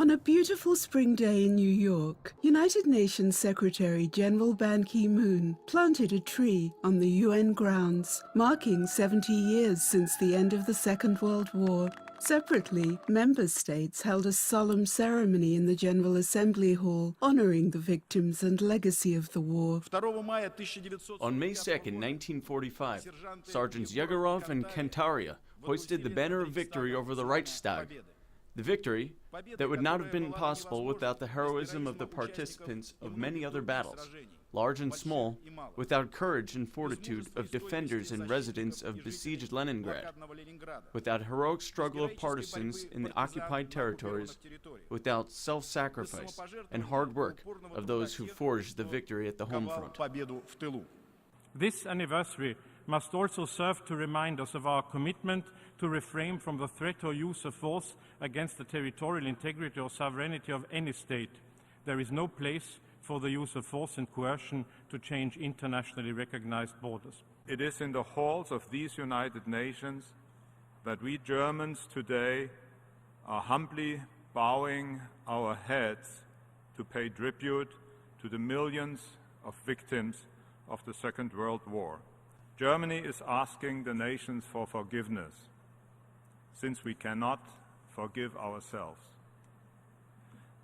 On a beautiful spring day in New York, United Nations Secretary General Ban Ki-moon planted a tree on the UN grounds, marking 70 years since the end of the Second World War. Separately, member states held a solemn ceremony in the General Assembly Hall, honoring the victims and legacy of the war. On May 2, 1945, Sergeants Yegorov and Kantaria hoisted the banner of victory over the Reichstag. The victory that would not have been possible without the heroism of the participants of many other battles, large and small, without courage and fortitude of defenders and residents of besieged Leningrad, without heroic struggle of partisans in the occupied territories, without self-sacrifice and hard work of those who forged the victory at the home front. This anniversary must also serve to remind us of our commitment to refrain from the threat or use of force against the territorial integrity or sovereignty of any state. There is no place for the use of force and coercion to change internationally recognized borders. It is in the halls of these United Nations that we Germans today are humbly bowing our heads to pay tribute to the millions of victims of the Second World War. Germany is asking the nations for forgiveness, since we cannot forgive ourselves.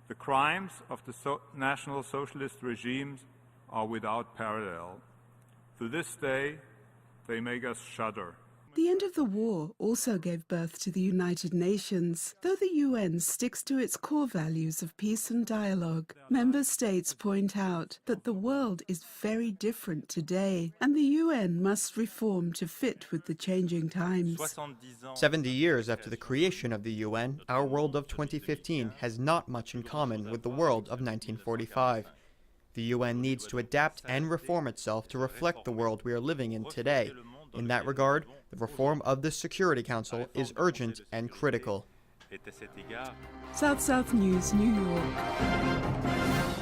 The crimes of the National Socialist regimes are without parallel. To this day, they make us shudder. The end of the war also gave birth to the United Nations. Though the UN sticks to its core values of peace and dialogue, member states point out that the world is very different today, and the UN must reform to fit with the changing times. 70 years after the creation of the UN, our world of 2015 has not much in common with the world of 1945. The UN needs to adapt and reform itself to reflect the world we are living in today. In that regard, the reform of the Security Council is urgent and critical. South News, New York.